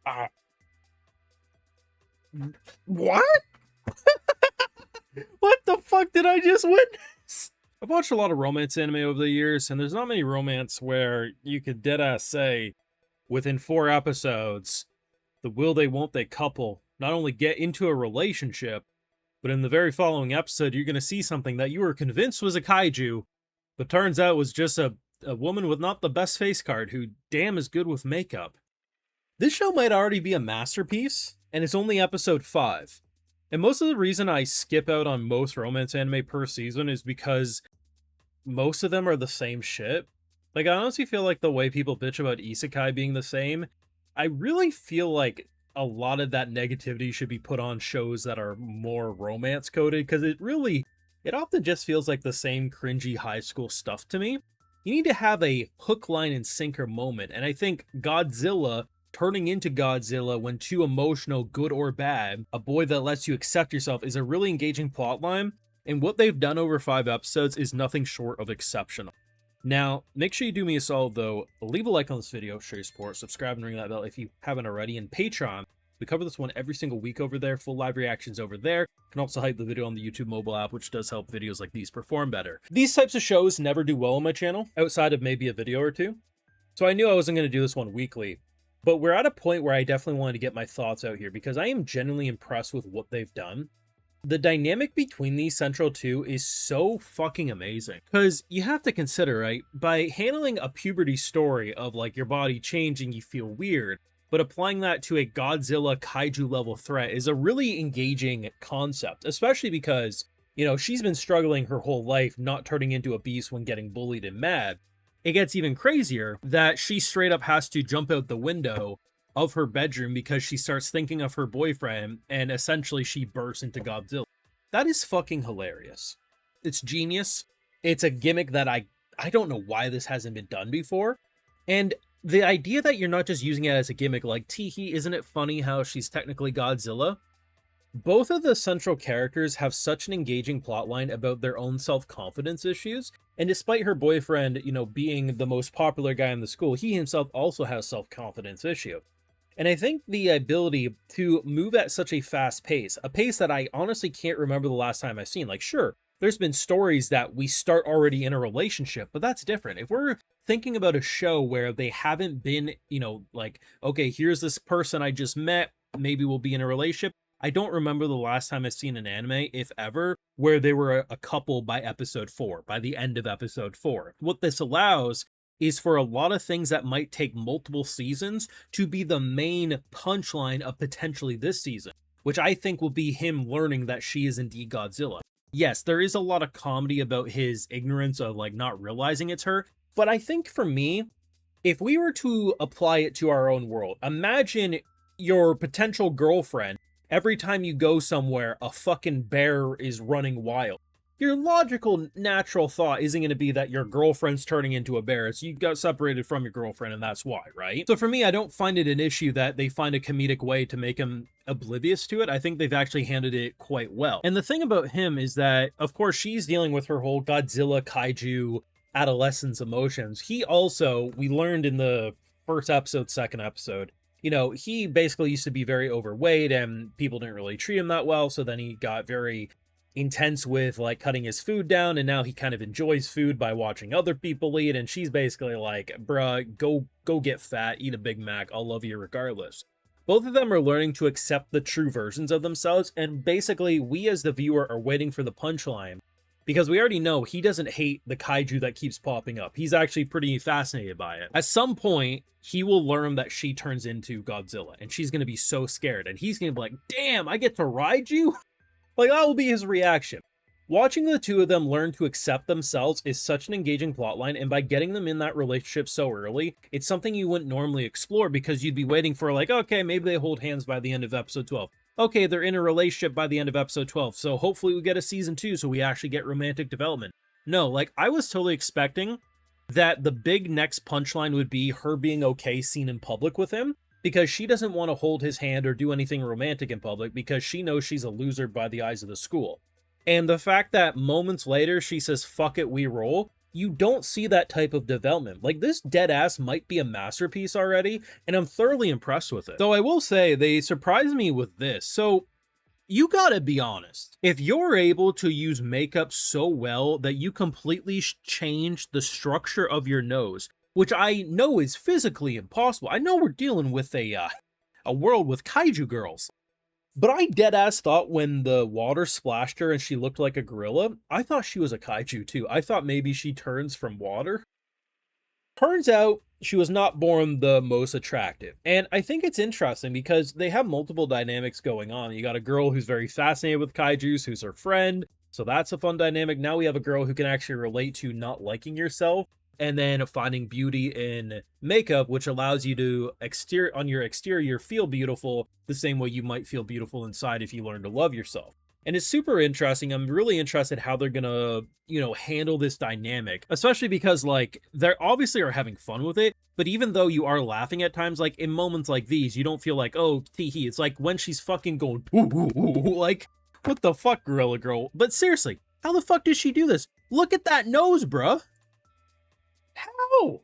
Uh, what? What the fuck did I just witness? I've watched a lot of romance anime over the years, and there's not many romance where you could deadass say, within 4 episodes, the will they won't they couple not only get into a relationship, but in the very following episode, you're going to see something that you were convinced was a kaiju, but turns out was just a woman with not the best face card who damn is good with makeup. This show might already be a masterpiece, and it's only episode 5. And most of the reason I skip out on most romance anime per season is because most of them are the same shit. Like, I honestly feel like the way people bitch about isekai being the same, I really feel like a lot of that negativity should be put on shows that are more romance coded, because it often just feels like the same cringy high school stuff to me. You need to have a hook, line, and sinker moment, and I think Godzilla turning into Godzilla when too emotional, good or bad, a boy that lets you accept yourself, is a really engaging plotline, and what they've done over 5 episodes is nothing short of exceptional. Now, make sure you do me a solid though, leave a like on this video, show your support, subscribe and ring that bell if you haven't already, and Patreon. We cover this one every single week over there, full live reactions over there. You can also hype the video on the YouTube mobile app, which does help videos like these perform better. These types of shows never do well on my channel, outside of maybe a video or two, so I knew I wasn't going to do this one weekly. But we're at a point where I definitely wanted to get my thoughts out here, because I am genuinely impressed with what they've done. The dynamic between these central two is so fucking amazing. Because you have to consider, right, by handling a puberty story of like your body changing, you feel weird, but applying that to a Godzilla kaiju level threat is a really engaging concept, especially because, you know, she's been struggling her whole life not turning into a beast when getting bullied and mad. It gets even crazier that she straight up has to jump out the window of her bedroom because she starts thinking of her boyfriend, and essentially she bursts into Godzilla. That is fucking hilarious. It's genius. It's a gimmick that I don't know why this hasn't been done before. And the idea that you're not just using it as a gimmick, like, teehee, isn't it funny how she's technically Godzilla? Both of the central characters have such an engaging plotline about their own self-confidence issues, and despite her boyfriend, you know, being the most popular guy in the school, he himself also has self-confidence issue. And I think the ability to move at such a fast pace, a pace that I honestly can't remember the last time I've seen. Like, sure, there's been stories that we start already in a relationship, but that's different. If we're thinking about a show where they haven't been, you know, like, okay, here's this person I just met, maybe we'll be in a relationship. I don't remember the last time I've seen an anime, if ever, where they were a couple by episode 4, by the end of episode 4. What this allows is for a lot of things that might take multiple seasons to be the main punchline of potentially this season, which I think will be him learning that she is indeed Godzilla. Yes, there is a lot of comedy about his ignorance of like not realizing it's her, but I think for me, if we were to apply it to our own world, imagine your potential girlfriend, every time you go somewhere, a fucking bear is running wild. Your logical, natural thought isn't going to be that your girlfriend's turning into a bear. So you got separated from your girlfriend and that's why, right? So for me, I don't find it an issue that they find a comedic way to make him oblivious to it. I think they've actually handled it quite well. And the thing about him is that, of course, she's dealing with her whole Godzilla kaiju adolescence emotions. He also, we learned in the first episode, second episode, you know, he basically used to be very overweight and people didn't really treat him that well. So then he got very intense with like cutting his food down, and now he kind of enjoys food by watching other people eat, and she's basically like, bruh, go get fat, eat a Big Mac, I'll love you regardless. Both of them are learning to accept the true versions of themselves, and basically we as the viewer are waiting for the punchline, because we already know he doesn't hate the kaiju that keeps popping up. He's actually pretty fascinated by it. At some point, he will learn that she turns into Godzilla, and she's going to be so scared, and he's going to be like, damn, I get to ride you? Like, that will be his reaction. Watching the two of them learn to accept themselves is such an engaging plotline, and by getting them in that relationship so early, it's something you wouldn't normally explore, because you'd be waiting for like, okay, maybe they hold hands by the end of episode 12. Okay, they're in a relationship by the end of episode 12, so hopefully we get a season 2 so we actually get romantic development. No, like, I was totally expecting that the big next punchline would be her being okay seen in public with him, because she doesn't want to hold his hand or do anything romantic in public because she knows she's a loser by the eyes of the school. And the fact that moments later she says, fuck it, we roll, you don't see that type of development. Like, this dead ass might be a masterpiece already, and I'm thoroughly impressed with it. Though I will say, they surprised me with this. So, you gotta be honest. If you're able to use makeup so well that you completely change the structure of your nose, which I know is physically impossible. I know we're dealing with a world with kaiju girls. But I deadass thought when the water splashed her and she looked like a gorilla, I thought she was a kaiju too. I thought maybe she turns from water. Turns out she was not born the most attractive. And I think it's interesting because they have multiple dynamics going on. You got a girl who's very fascinated with kaijus, who's her friend. So that's a fun dynamic. Now we have a girl who can actually relate to not liking yourself and then finding beauty in makeup, which allows you to on your exterior feel beautiful the same way you might feel beautiful inside if you learn to love yourself. And it's super interesting. I'm really interested how they're gonna, handle this dynamic, especially because like they're obviously are having fun with it. But even though you are laughing at times, like in moments like these, you don't feel like, oh, tee hee. It's like when she's fucking going, ooh, ooh, ooh, like, what the fuck, Gorilla Girl? But seriously, how the fuck did she do this? Look at that nose, bruh. How?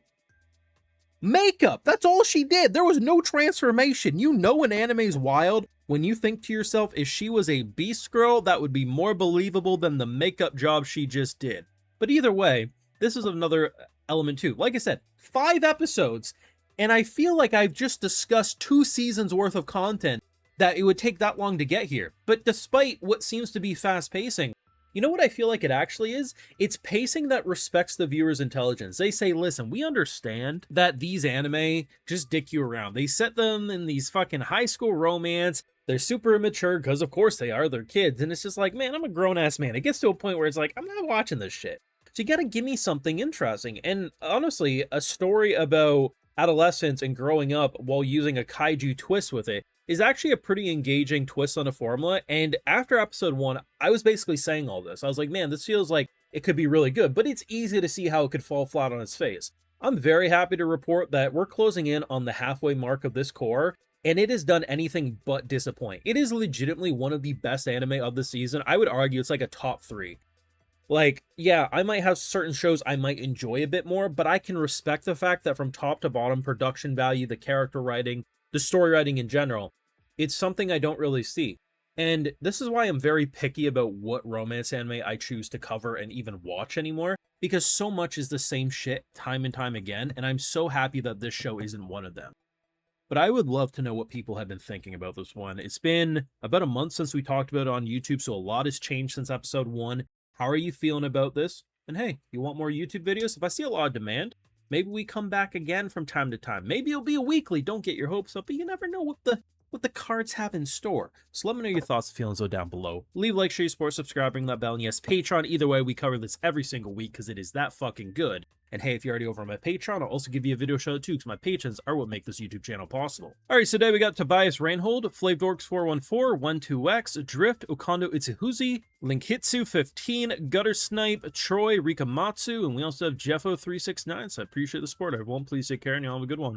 Makeup. That's all she did. There was no transformation. You know an anime's wild when you think to yourself, if she was a beast girl, that would be more believable than the makeup job she just did. But either way, this is another element too. Like I said, 5 episodes, and I feel like I've just discussed 2 seasons worth of content that it would take that long to get here. But despite what seems to be fast pacing, you know what I feel like it actually is? It's pacing that respects the viewer's intelligence. They say, listen, we understand that these anime just dick you around. They set them in these fucking high school romance. They're super immature because, of course, they are. They're kids. And it's just like, man, I'm a grown-ass man. It gets to a point where it's like, I'm not watching this shit. So you gotta give me something interesting. And honestly, a story about adolescence and growing up while using a kaiju twist with it is actually a pretty engaging twist on a formula. And after episode 1, I was basically saying all this. I was like, man, this feels like it could be really good, but it's easy to see how it could fall flat on its face. I'm very happy to report that we're closing in on the halfway mark of this core, and it has done anything but disappoint. It is legitimately one of the best anime of the season. I would argue it's like a top 3. Like, yeah, I might have certain shows I might enjoy a bit more, but I can respect the fact that from top to bottom, production value, the character writing, the story writing in general, it's something I don't really see. And this is why I'm very picky about what romance anime I choose to cover and even watch anymore, because so much is the same shit time and time again, and I'm so happy that this show isn't one of them. But I would love to know what people have been thinking about this one. It's been about a month since we talked about it on YouTube, so a lot has changed since episode 1. How are you feeling about this? And hey, you want more YouTube videos? If I see a lot of demand, maybe we come back again from time to time. Maybe it'll be a weekly, don't get your hopes up, but you never know what the cards have in store. So let me know your thoughts and feelings down below. Leave a like, share your support, subscribe, ring that bell, and yes, Patreon. Either way, we cover this every single week because it is that fucking good. And hey, if you're already over on my Patreon, I'll also give you a video shout out too, because my patrons are what make this YouTube channel possible. Alright, so today we got Tobias Reinhold, Flavdorks414, 12X, Drift, Okondo Itsuhuzi, Linkitsu15, Gutter Snipe, Troy, Rikamatsu, and we also have Jeffo369. So I appreciate the support, everyone. Please take care and y'all have a good one.